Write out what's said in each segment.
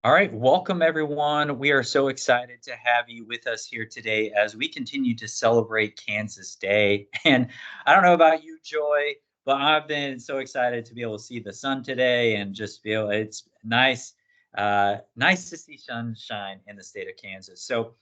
All right, welcome everyone. We are so excited to have you with us here today as we continue to celebrate Kansas Day. And I don't know about you, Joy, but I've been so excited to be able to see the sun today and just feel it's nice, nice to see sunshine in the state of Kansas. So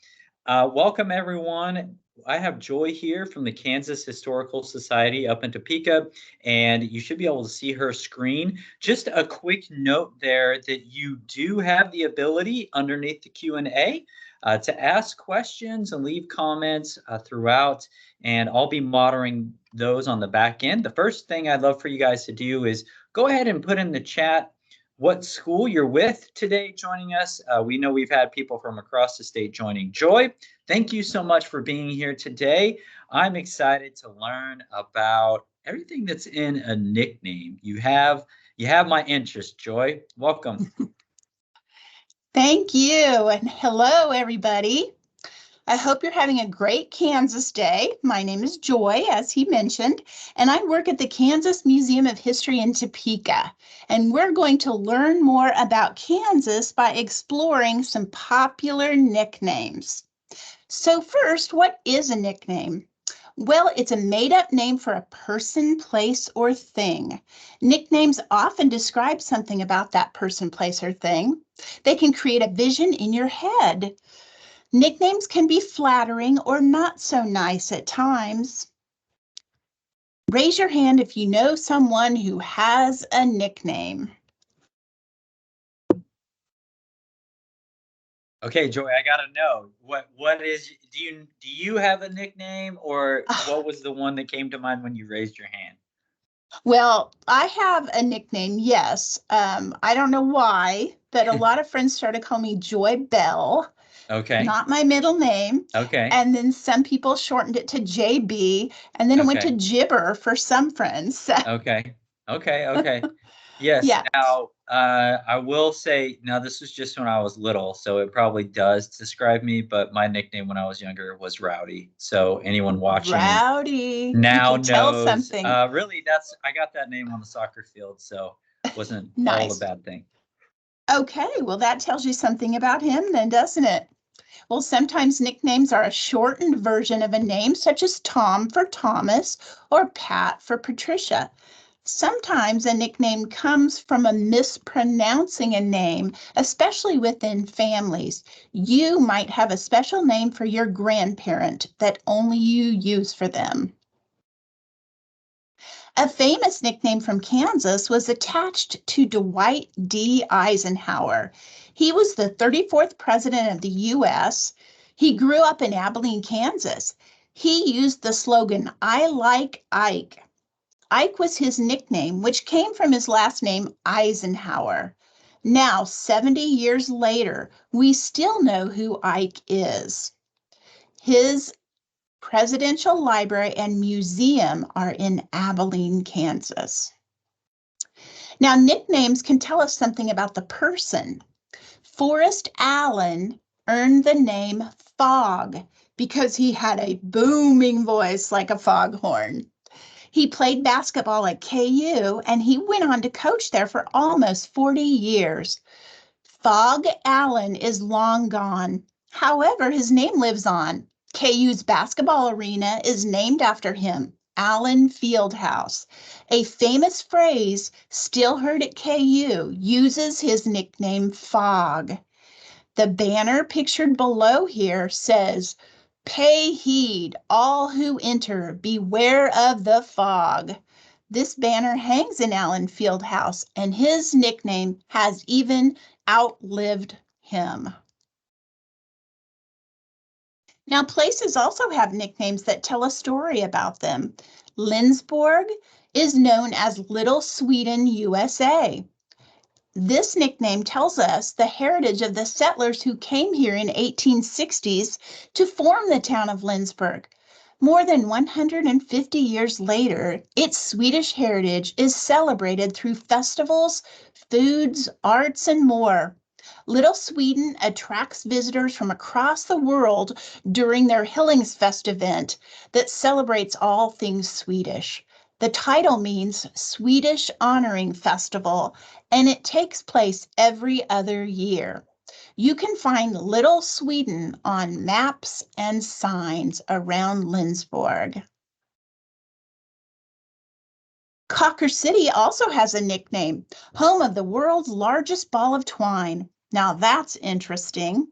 welcome, everyone. I have Joy here from the Kansas Historical Society up in Topeka, and you should be able to see her screen. Just a quick note there that you do have the ability underneath the Q&A to ask questions and leave comments throughout, and I'll be monitoring those on the back end. The first thing I'd love for you guys to do is go ahead and put in the chat what school you're with today joining us. We know we've had people from across the state joining. Joy, thank you so much for being here today. I'm excited to learn about everything that's in a nickname. You have my interest, Joy. Welcome. Thank you, and hello, everybody. I hope you're having a great Kansas Day. My name is Joy, as he mentioned, and I work at the Kansas Museum of History in Topeka. And we're going to learn more about Kansas by exploring some popular nicknames. So first, what is a nickname? Well, it's a made-up name for a person, place, or thing. Nicknames often describe something about that person, place, or thing. They can create a vision in your head. Nicknames can be flattering or not so nice at times. Raise your hand if you know someone who has a nickname. Okay, Joy, I gotta know what is do you have a nickname, or what was the one that came to mind when you raised your hand? Well, I have a nickname, yes. I don't know why, but a lot of friends started calling me Joy Bell. Okay. Not my middle name. Okay. And then some people shortened it to JB, and then it went to Okay. Gibber for some friends. Okay. Okay. Yes. Yeah, Now, I will say, now this was just when I was little, so it probably does describe me, but my nickname when I was younger was Rowdy. So anyone watching Rowdy. You now can tell knows, something. really, I got that name on the soccer field, so it wasn't all a Nice. bad thing. Okay, well, that tells you something about him then, doesn't it? Well, sometimes nicknames are a shortened version of a name, such as Tom for Thomas or Pat for Patricia. Sometimes a nickname comes from a mispronouncing a name, especially within families. You might have a special name for your grandparent that only you use for them. A famous nickname from Kansas was attached to Dwight D. Eisenhower. He was the 34th president of the U.S. He grew up in Abilene, Kansas. He used the slogan, "I like Ike." Ike was his nickname, which came from his last name, Eisenhower. Now, 70 years later, we still know who Ike is. His Presidential Library and Museum are in Abilene, Kansas. Now, nicknames can tell us something about the person. Forrest Allen earned the name Fog because he had a booming voice like a foghorn. He played basketball at KU and he went on to coach there for almost 40 years. Fog Allen is long gone. However, his name lives on. KU's basketball arena is named after him, Allen Fieldhouse. A famous phrase still heard at KU uses his nickname Fog. The banner pictured below here says, "Pay heed, all who enter, beware of the fog." This banner hangs in Allen Fieldhouse, and his nickname has even outlived him. Now, places also have nicknames that tell a story about them. Lindsborg is known as Little Sweden, USA. This nickname tells us the heritage of the settlers who came here in 1860s to form the town of Lindsborg. More than 150 years later, its Swedish heritage is celebrated through festivals, foods, arts, and more. Little Sweden attracts visitors from across the world during their Hillingsfest event that celebrates all things Swedish. The title means Swedish Honoring Festival, and it takes place every other year. You can find Little Sweden on maps and signs around Lindsborg. Cawker City also has a nickname, home of the world's largest ball of twine. Now that's interesting.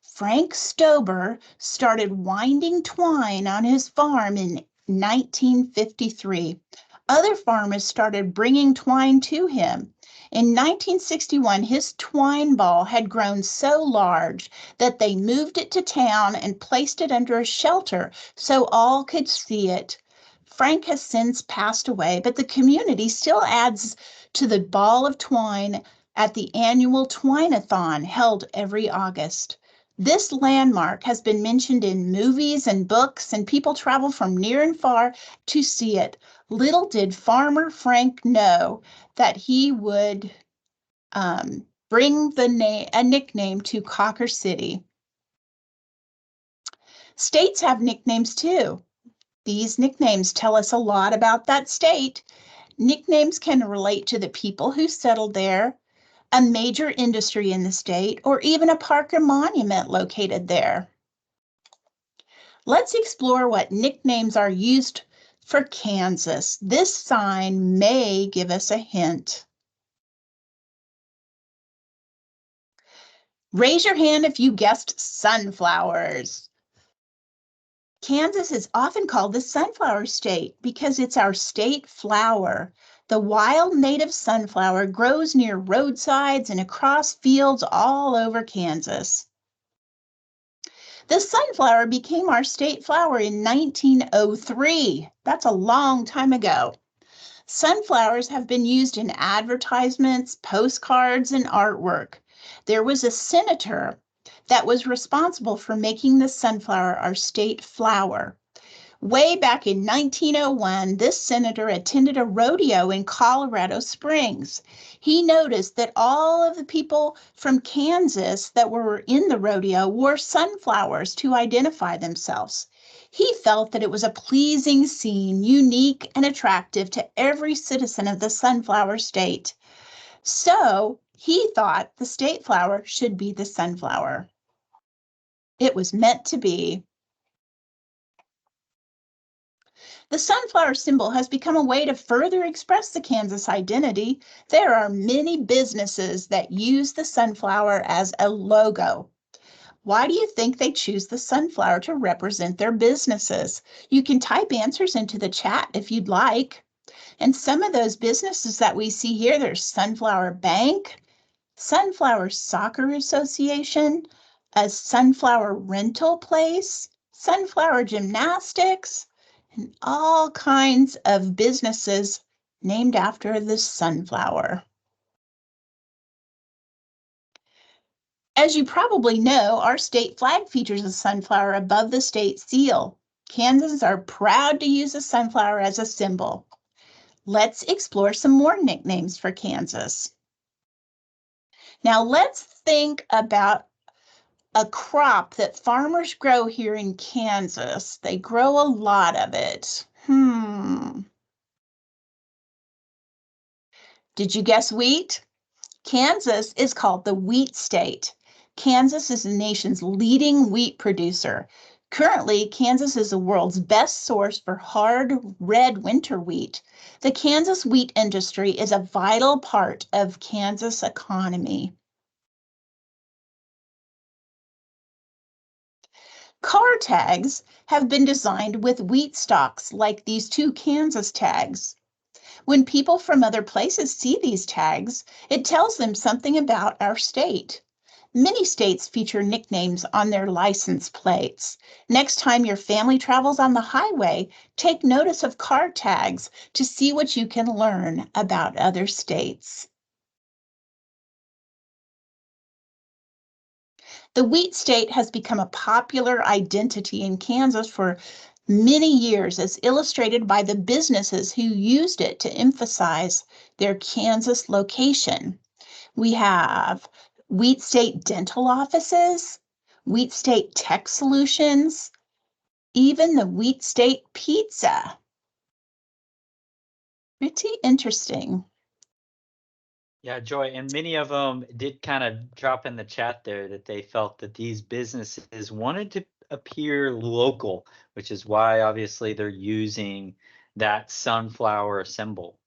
Frank Stober started winding twine on his farm in 1953. Other farmers started bringing twine to him. In 1961, his twine ball had grown so large that they moved it to town and placed it under a shelter so all could see it. Frank has since passed away, but the community still adds to the ball of twine at the annual Twine-a-thon held every August. This landmark has been mentioned in movies and books, and people travel from near and far to see it. Little did Farmer Frank know that he would bring a nickname to Cawker City. States have nicknames too. These nicknames tell us a lot about that state. Nicknames can relate to the people who settled there, a major industry in the state, or even a park or monument located there. Let's explore what nicknames are used for Kansas. This sign may give us a hint. Raise your hand if you guessed sunflowers. Kansas is often called the sunflower state because it's our state flower. The wild native sunflower grows near roadsides and across fields all over Kansas. The sunflower became our state flower in 1903. That's a long time ago. Sunflowers have been used in advertisements, postcards, and artwork. There was a senator that was responsible for making the sunflower our state flower. Way back in 1901, this senator attended a rodeo in Colorado Springs. He noticed that all of the people from Kansas that were in the rodeo wore sunflowers to identify themselves. He felt that it was a pleasing scene, unique and attractive to every citizen of the sunflower state. So he thought the state flower should be the sunflower. It was meant to be. The sunflower symbol has become a way to further express the Kansas identity. There are many businesses that use the sunflower as a logo. Why do you think they choose the sunflower to represent their businesses? You can type answers into the chat if you'd like. And some of those businesses that we see here, there's Sunflower Bank, Sunflower Soccer Association, a sunflower rental place, Sunflower Gymnastics, and all kinds of businesses named after the sunflower. As you probably know, our state flag features a sunflower above the state seal. Kansans are proud to use a sunflower as a symbol. Let's explore some more nicknames for Kansas. Now let's think about a crop that farmers grow here in Kansas. They grow a lot of it. Did you guess wheat? Kansas is called the wheat state. Kansas is the nation's leading wheat producer. Currently, Kansas is the world's best source for hard red winter wheat. The Kansas wheat industry is a vital part of Kansas economy. Car tags have been designed with wheat stalks like these two Kansas tags. When people from other places see these tags, it tells them something about our state. Many states feature nicknames on their license plates. Next time your family travels on the highway, take notice of car tags to see what you can learn about other states. The wheat state has become a popular identity in Kansas for many years, as illustrated by the businesses who used it to emphasize their Kansas location. We have Wheat State dental offices, Wheat State Tech Solutions, even the Wheat State Pizza. Pretty interesting. Yeah, Joy, and many of them did kind of drop in the chat there that they felt that these businesses wanted to appear local, which is why obviously they're using that sunflower symbol.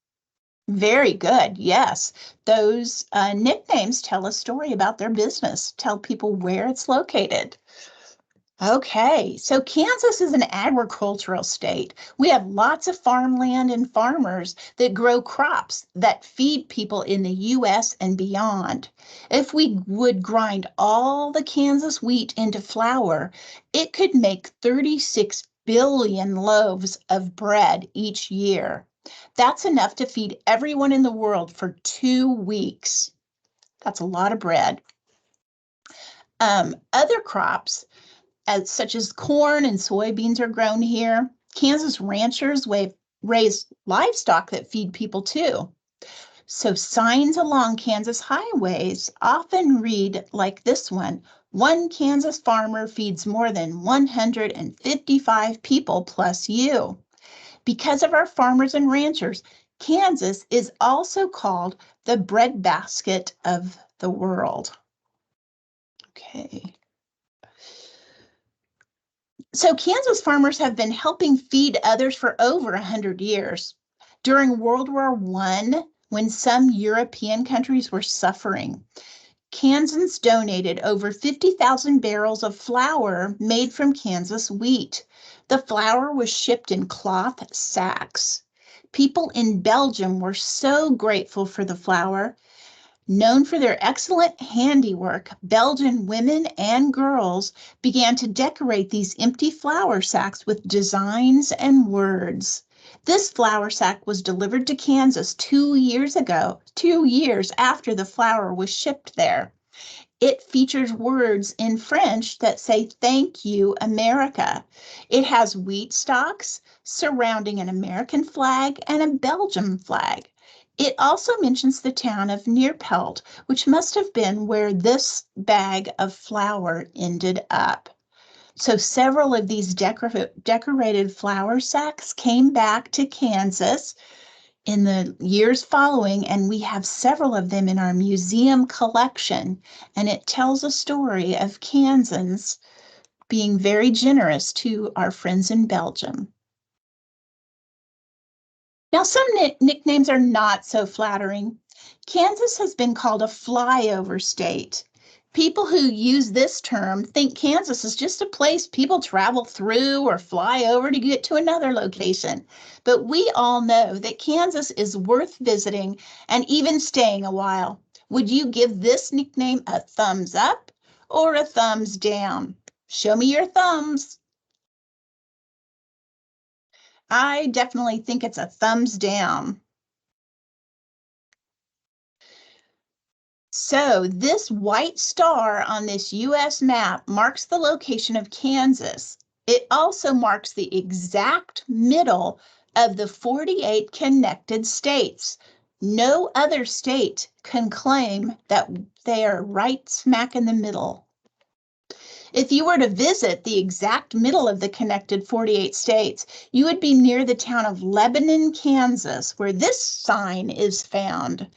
Very good. Yes. Those nicknames tell a story about their business, tell people where it's located. Okay, so Kansas is an agricultural state. We have lots of farmland and farmers that grow crops that feed people in the US and beyond. If we would grind all the Kansas wheat into flour, it could make 36 billion loaves of bread each year. That's enough to feed everyone in the world for 2 weeks. That's a lot of bread. Other crops such as corn and soybeans are grown here. Kansas ranchers raise livestock that feed people too. So signs along Kansas highways often read like this one Kansas farmer feeds more than 155 people plus you. Because of our farmers and ranchers, Kansas is also called the breadbasket of the world. Okay. So Kansas farmers have been helping feed others for over 100 years. During World War I, when some European countries were suffering, Kansans donated over 50,000 barrels of flour made from Kansas wheat. The flour was shipped in cloth sacks. People in Belgium were so grateful for the flour. Known for their excellent handiwork, Belgian women and girls began to decorate these empty flour sacks with designs and words. This flour sack was delivered to Kansas 2 years ago, 2 years after the flour was shipped there. It features words in French that say, "Thank you, America." It has wheat stalks surrounding an American flag and a Belgian flag. It also mentions the town of Neerpelt, which must have been where this bag of flour ended up. So several of these decorated flour sacks came back to Kansas in the years following, and we have several of them in our museum collection, and it tells a story of Kansans being very generous to our friends in Belgium. Now, some nicknames are not so flattering. Kansas has been called a flyover state. People who use this term think Kansas is just a place people travel through or fly over to get to another location. But we all know that Kansas is worth visiting and even staying a while. Would you give this nickname a thumbs up or a thumbs down? Show me your thumbs. I definitely think it's a thumbs down. So this white star on this US map marks the location of Kansas. It also marks the exact middle of the 48 connected states. No other state can claim that they are right smack in the middle. If you were to visit the exact middle of the connected 48 states, you would be near the town of Lebanon, Kansas, where this sign is found.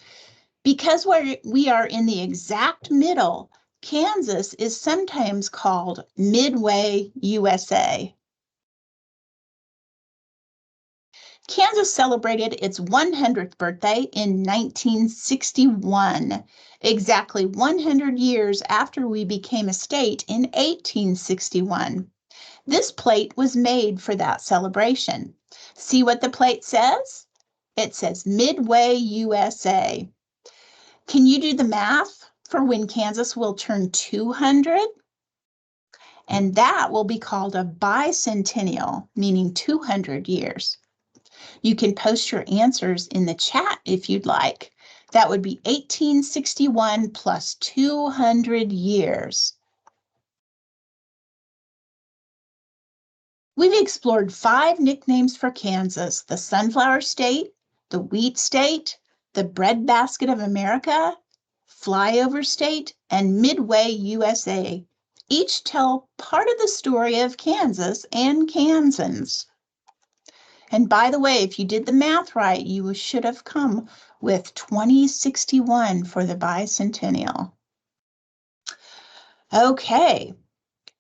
Because we are in the exact middle, Kansas is sometimes called Midway, USA. Kansas celebrated its 100th birthday in 1961, exactly 100 years after we became a state in 1861. This plate was made for that celebration. See what the plate says? It says Midway, USA. Can you do the math for when Kansas will turn 200? And that will be called a bicentennial, meaning 200 years. You can post your answers in the chat if you'd like. That would be 1861 plus 200 years. We've explored 5 nicknames for Kansas: the Sunflower State, the Wheat State, the Breadbasket of America, Flyover State, and Midway, USA. Each tell part of the story of Kansas and Kansans. And by the way, if you did the math right, you should have come with 2061 for the bicentennial. Okay.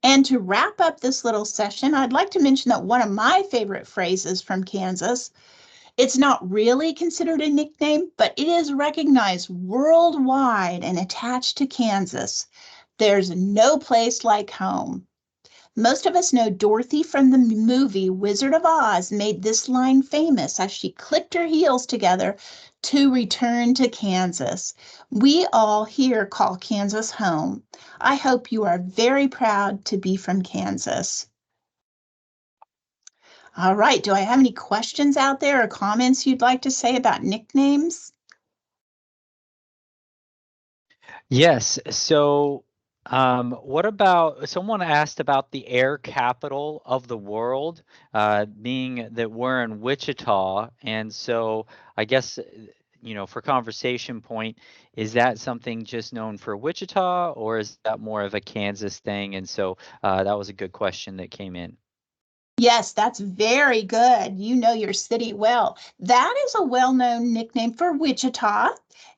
And to wrap up this little session, I'd like to mention that one of my favorite phrases from Kansas, it's not really considered a nickname, but it is recognized worldwide and attached to Kansas. There's no place like home. Most of us know Dorothy from the movie Wizard of Oz made this line famous as she clicked her heels together to return to Kansas. We all here call Kansas home. I hope you are very proud to be from Kansas. All right, do I have any questions out there or comments you'd like to say about nicknames? Yes. So, what about someone asked about the air capital of the world, being that we're in Wichita, and so I guess for conversation point, is that something just known for Wichita, or is that more of a Kansas thing? And so that was a good question that came in. Yes, that's very good. You know your city well. That is a well-known nickname for Wichita.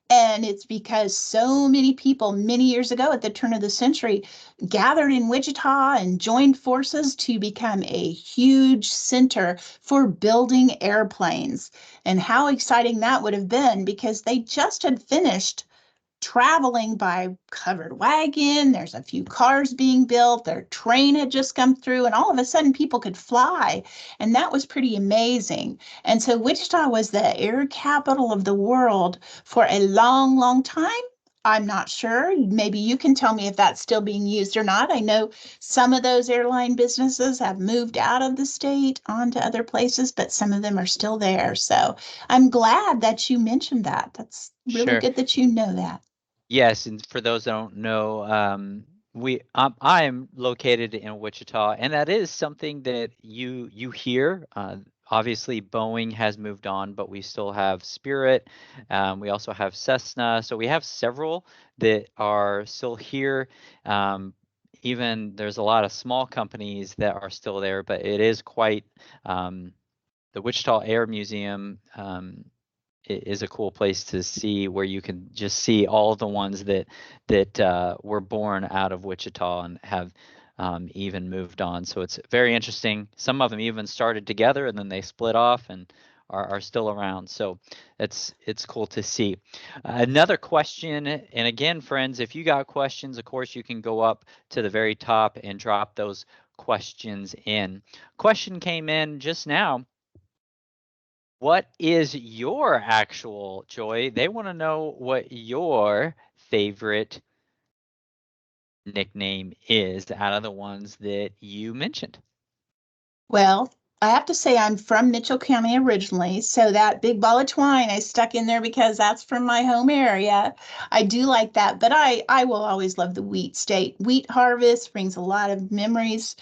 And it's because so many people many years ago at the turn of the century gathered in Wichita and joined forces to become a huge center for building airplanes. And how exciting that would have been because they just had finished traveling by covered wagon. There's a few cars being built. Their train had just come through, and all of a sudden, people could fly. And that was pretty amazing. And so, Wichita was the air capital of the world for a long, long time. I'm not sure. Maybe you can tell me if that's still being used or not. I know some of those airline businesses have moved out of the state onto other places, but some of them are still there. So I'm glad that you mentioned that. That's really Sure. good that you know that. Yes, and for those that don't know, I am located in Wichita, and that is something that you hear. Obviously, Boeing has moved on, but we still have Spirit. We also have Cessna, so we have several that are still here. Um, Even there's a lot of small companies that are still there, but it is quite the Wichita Air Museum. Is a cool place to see where you can just see all the ones that were born out of Wichita and have even moved on. So it's very interesting. Some of them even started together and then they split off and are still around. So it's cool to see. Another question, and again, friends, if you got questions, of course, you can go up to the very top and drop those questions in. Question came in just now. What is your actual joy? They want to know what your favorite nickname is out of the ones that you mentioned. Well, I have to say I'm from Mitchell County originally, so that big ball of twine I stuck in there because that's from my home area. I do like that, but I will always love the wheat state. Wheat harvest brings a lot of memories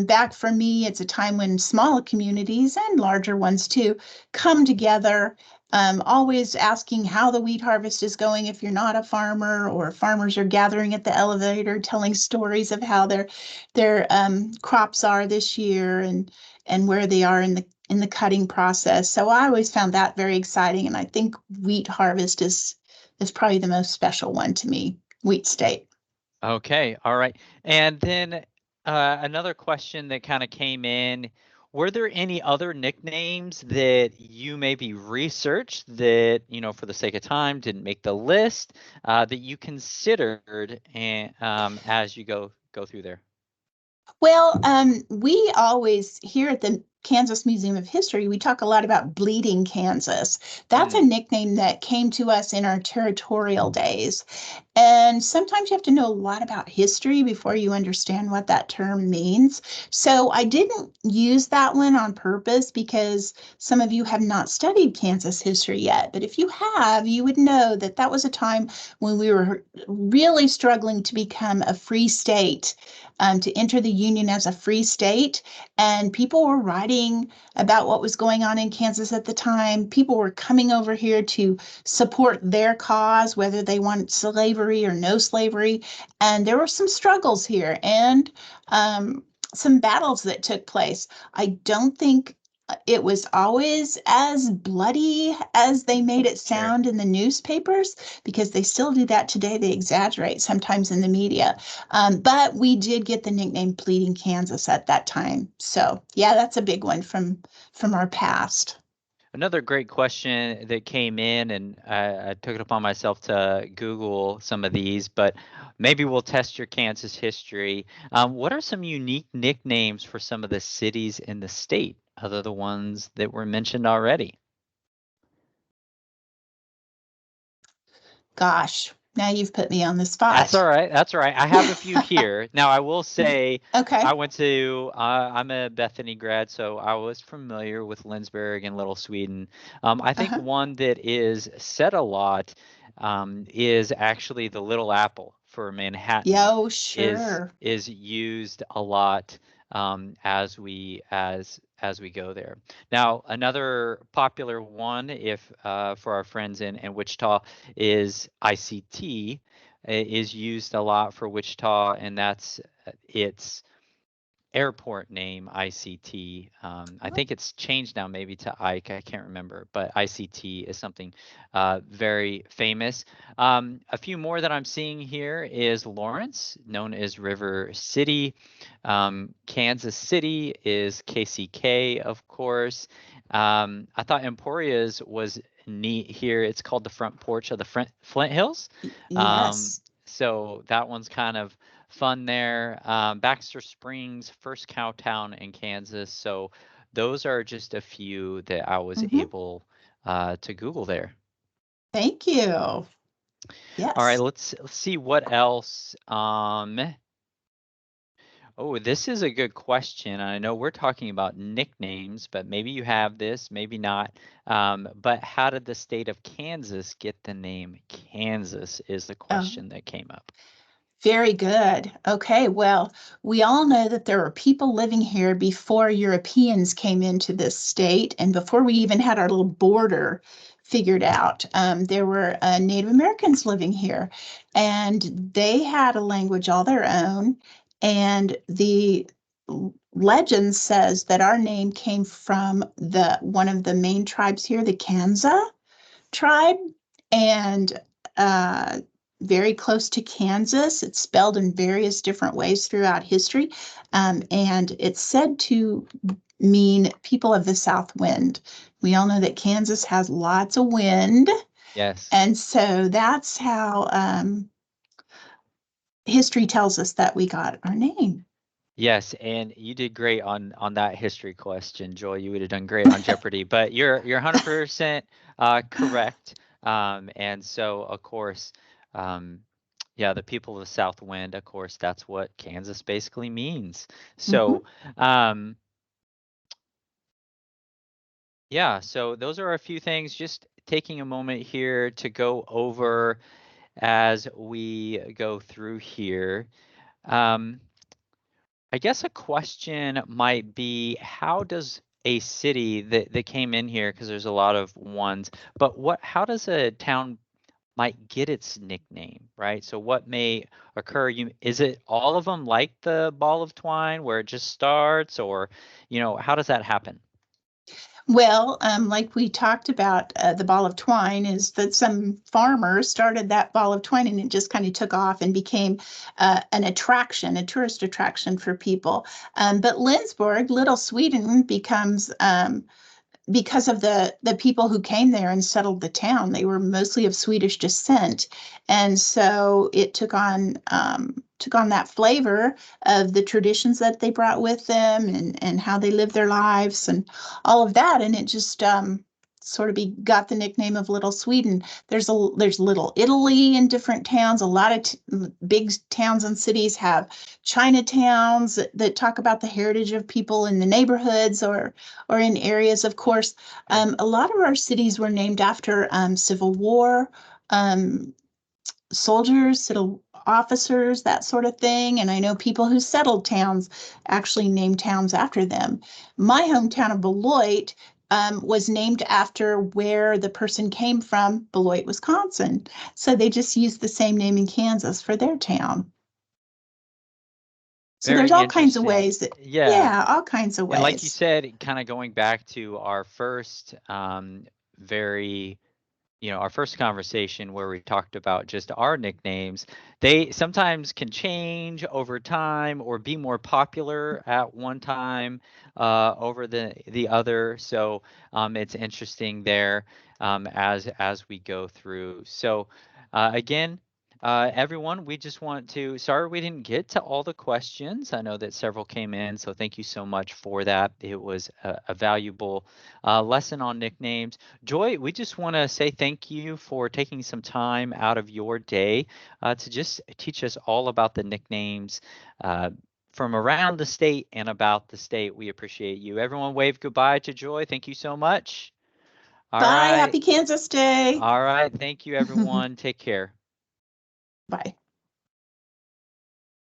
back for me. It's a time when small communities and larger ones too come together. Always asking how the wheat harvest is going if you're not a farmer, or farmers are gathering at the elevator telling stories of how their crops are this year and where they are in the cutting process. So I always found that very exciting, and I think wheat harvest is probably the most special one to me. Wheat state. Okay, all right. And then another question that kind of came in, were there any other nicknames that you maybe researched that, for the sake of time, didn't make the list that you considered and as you go through there? Well, we always here at the Kansas Museum of History, we talk a lot about Bleeding Kansas. That's a Mm, nickname that came to us in our territorial days. And sometimes you have to know a lot about history before you understand what that term means. So I didn't use that one on purpose because some of you have not studied Kansas history yet. But if you have, you would know that that was a time when we were really struggling to become a free state, to enter the Union as a free state. And people were writing about what was going on in Kansas at the time. People were coming over here to support their cause, whether they wanted slavery or no slavery. And there were some struggles here and some battles that took place. I don't think it was always as bloody as they made it Sure. sound in the newspapers, because they still do that today. They exaggerate sometimes in the media. But we did get the nickname Bleeding Kansas at that time. So yeah, that's a big one from our past. Another great question that came in, and I took it upon myself to Google some of these, but maybe we'll test your Kansas history. What are some unique nicknames for some of the cities in the state, other the ones that were mentioned already? Gosh, now you've put me on the That's all spot. right. That's all right. I have a few here. Now, I will say Okay. I went to, I'm a Bethany grad, so I was familiar with Lindsberg and Little Sweden. I think Uh-huh. one that is said a lot is actually the Little Apple for Yeah, Manhattan oh, is sure. is used a lot as we go there. Now, another popular one, if for our friends in Wichita, is ICT is used a lot for Wichita, and that's its airport name, ICT. I think it's changed now maybe to Ike. I can't remember, but ICT is something very famous. A few more that I'm seeing here is Lawrence, known as River City. Kansas City is KCK, of course. I thought Emporia's was neat here. It's called the front porch of the Flint Hills. Um, Yes. so that one's kind of fun there. Baxter Springs, first cow town in Kansas. So those are just a few that I was Hmm. able to Google there. Thank you. All right, Yes. let's see what else. Oh, this is a good question. I know we're talking about nicknames, but maybe you have this, maybe not. But how did the state of Kansas get the name Kansas is the Oh, question that came up. very good. Okay, well, we all know that there were people living here before Europeans came into this state and before we even had our little border figured out. There were Native Americans living here, and they had a language all their own. And the legend says that our name came from the one of the main tribes here, the Kansa tribe, and uh, very close to Kansas. It's spelled in various different ways throughout history. And it's said to mean people of the South Wind. We all know that Kansas has lots of wind. Yes. And so that's how history tells us that we got our name. Yes, and you did great on that history question, Joy. You would have done great on Jeopardy, but you're 100% correct. And so, of course, um, yeah, the people of the South Wind, of course, that's what Kansas basically means. Mhm. So, yeah, so those are a few things. Just taking a moment here to go over as we go through here. Um, I guess a question might be how does a city that came in here, because there's a lot of ones, but how does a town might get its nickname, right? So what may occur? Is it all of them like the ball of twine where it just starts, or how does that happen? Well, like we talked about, the ball of twine is that some farmers started that ball of twine and it just kind of took off and became an attraction, a tourist attraction for people. But Lindsborg, Little Sweden, becomes because of the people who came there and settled the town. They were mostly of Swedish descent, and so it took on that flavor of the traditions that they brought with them and how they lived their lives and all of that, and it just sort of got the nickname of Little Sweden. There's Little Italy in different towns. A lot of big towns and cities have Chinatowns that talk about the heritage of people in the neighborhoods or in areas, of course. Sure. A lot of our cities were named after Civil War um, soldiers, civil officers, that sort of thing. And I know people who settled towns actually named towns after them. My hometown of Beloit was named after where the person came from, Beloit, Wisconsin. So they just used the same name in Kansas for their town. So Very there's all kinds of interesting. ways that, Yeah. yeah, all kinds of And like you ways. said, kind of going back to our first very our first conversation where we talked about just our nicknames, they sometimes can change over time or be more popular at one time over the other. So it's interesting there as we go through. So again, everyone, we just want to, sorry we didn't get to all the questions. I know that several came in, so thank you so much for that. It was a valuable lesson on nicknames. Joy, we just want to say thank you for taking some time out of your day to just teach us all about the nicknames from around the state and about the state. We appreciate you. Everyone wave goodbye to Joy. Thank you so much. All Bye. right. Happy Kansas Day. All right. Thank you, everyone. Take care. Bye.